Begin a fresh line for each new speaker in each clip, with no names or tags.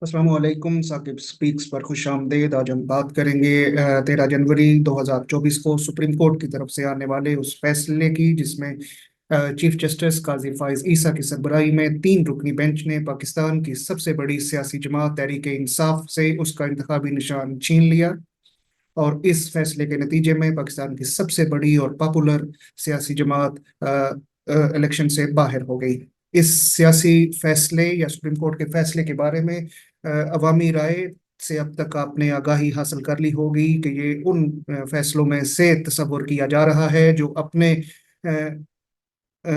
अस्सलाम वालेकुम। साकिब स्पीक्स पर खुश आमदेद। आज हम बात करेंगे 13 जनवरी 2024 को सुप्रीम कोर्ट की तरफ से आने वाले उस फैसले की, जिसमें चीफ जस्टिस काजी फाइज ईसा की सरबराही में 3 रुकनी बेंच ने पाकिस्तान की सबसे बड़ी सियासी जमात तहरीक इंसाफ से उसका इंतखाबी निशान छीन लिया। और इस फैसले के नतीजे में पाकिस्तान की सबसे बड़ी और पॉपुलर सियासी जमात इलेक्शन से बाहर हो गई। इस सियासी फैसले या सुप्रीम कोर्ट के फैसले के बारे में अवामी राय से अब तक आपने आगाही हासिल कर ली होगी कि ये उन फैसलों में से तस्वर किया जा रहा है जो अपने अ, अ,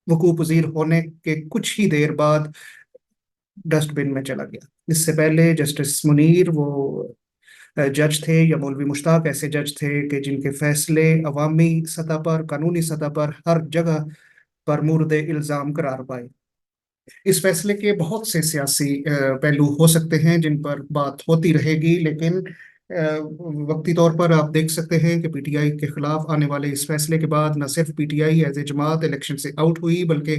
वकूअ पजीर होने के कुछ ही देर बाद डस्टबिन में चला गया। इससे पहले जस्टिस मुनीर वो जज थे, या मौलवी मुश्ताक ऐसे जज थे कि जिनके फैसले अवामी सतह पर, कानूनी सतह पर, हर जगह पर मुर्द इल्जाम करार पाए। इस फैसले के बहुत से सियासी पहलू हो सकते हैं जिन पर बात होती रहेगी, लेकिन वक्ती तौर पर आप देख सकते हैं कि पीटीआई के खिलाफ आने वाले इस फैसले के बाद न सिर्फ पीटीआई एज ए जमात इलेक्शन से आउट हुई, बल्कि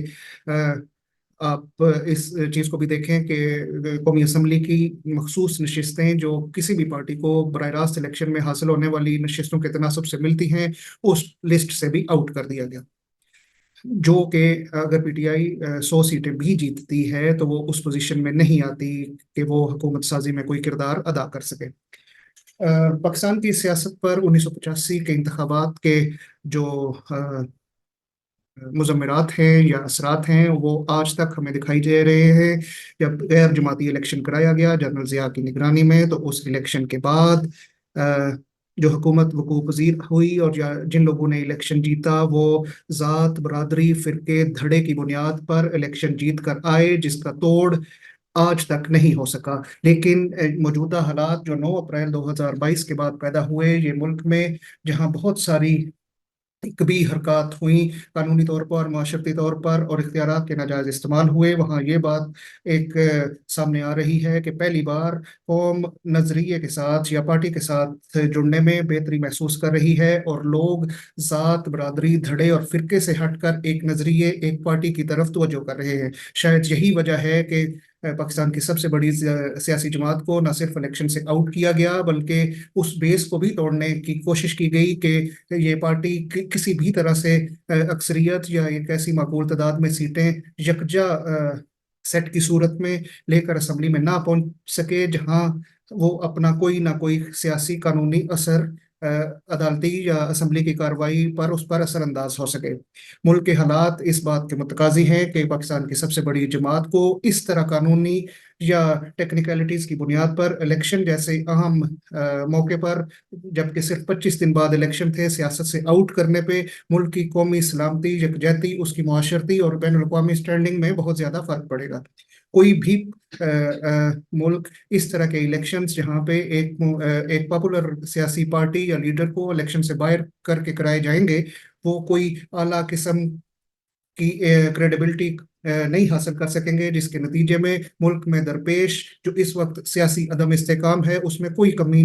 आप इस चीज़ को भी देखें कि कौमी असम्बली की मखसूस नशिस्तें जो किसी भी पार्टी को बरह रास्त इलेक्शन में हासिल होने वाली नशिस्तों के तनासब से मिलती हैं, उस लिस्ट से भी आउट कर दिया गया। जो कि अगर पीटीआई 100 सीटें भी जीतती है तो वो उस पोजीशन में नहीं आती कि वो हुकूमत साजी में कोई किरदार अदा कर सके। पाकिस्तान की सियासत पर 1985 के इंतखाबात के जो मुजम्मरात हैं या असरात हैं वो आज तक हमें दिखाई दे रहे हैं। जब गैर जमाती इलेक्शन कराया गया जनरल जिया की निगरानी में, तो उस इलेक्शन के बाद जो हुकूमत वकूअ पजीर हुई और जिन लोगों ने इलेक्शन जीता वो ज़ात, बरादरी, फिरके, धड़े की बुनियाद पर इलेक्शन जीत कर आए, जिसका तोड़ आज तक नहीं हो सका। लेकिन मौजूदा हालात जो 9 अप्रैल 2022 के बाद पैदा हुए, ये मुल्क में जहां बहुत सारी कभी हरकत हुई कानूनी तौर पर, माशरती तौर पर, और इख्तियारात के नाजायज इस्तेमाल हुए, वहाँ ये बात एक सामने आ रही है कि पहली बार कौम नजरिए के साथ या पार्टी के साथ जुड़ने में बेहतरी महसूस कर रही है, और लोग ज़ात, बरादरी, धड़े और फिरके से हटकर एक नजरिए, एक पार्टी की तरफ तवज्जो कर रहे हैं। शायद यही वजह है कि पाकिस्तान की सबसे बड़ी सियासी जमात को न सिर्फ इलेक्शन से आउट किया गया, बल्कि उस बेस को भी तोड़ने की कोशिश की गई कि ये पार्टी किसी भी तरह से अक्सरियत या एक ऐसी माकूल तादाद में सीटें यकजा सेट की सूरत में लेकर असम्बली में ना पहुंच सके, जहां वो अपना कोई ना कोई सियासी कानूनी असर अदालती या असम्बली की कार्रवाई पर उस पर असरअंदाज हो सके। मुल्क के हालात इस बात के मुतकाजी हैं कि पाकिस्तान की सबसे बड़ी जमात को इस तरह कानूनी या टेक्निकलिटीज की बुनियाद पर इलेक्शन जैसे अहम मौके पर, जबकि सिर्फ 25 दिन बाद इलेक्शन थे, सियासत से आउट करने पे मुल्क की कौमी सलामती, यकजहती, उसकी माशरती और बैन अवी स्टैंडिंग में बहुत ज्यादा फर्क पड़ेगा। कोई भी मुल्क इस तरह के इलेक्शंस जहाँ पे एक पॉपुलर सियासी पार्टी या लीडर को इलेक्शन से बाहर करके कराए जाएंगे, वो कोई आला किस्म की क्रेडिबिलिटी नहीं हासिल कर सकेंगे, जिसके नतीजे में मुल्क में दरपेश जो इस वक्त सियासी अदम इस्तेकाम है उसमें कोई कमी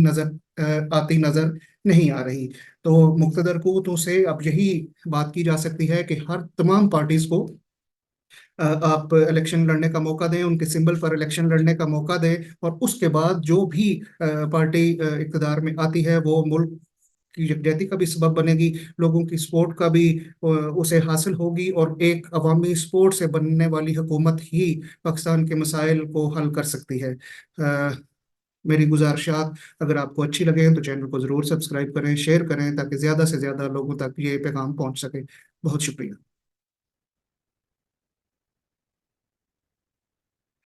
आती नजर नहीं आ रही। तो मुख्तदर कुव्वतों से अब यही बात की जा सकती है कि हर तमाम पार्टीज को आप इलेक्शन लड़ने का मौका दें, उनके सिंबल पर इलेक्शन लड़ने का मौका दें, और उसके बाद जो भी पार्टी इक़्तिदार में आती है वो मुल्क की यकजहती का भी सबब बनेगी, लोगों की सपोर्ट का भी उसे हासिल होगी, और एक अवामी सपोर्ट से बनने वाली हुकूमत ही पाकिस्तान के मसाइल को हल कर सकती है। मेरी गुजारिशात अगर आपको अच्छी लगे तो चैनल को ज़रूर सब्सक्राइब करें, शेयर करें, ताकि ज़्यादा से ज़्यादा लोगों तक ये पैगाम पहुंच सके। बहुत शुक्रिया।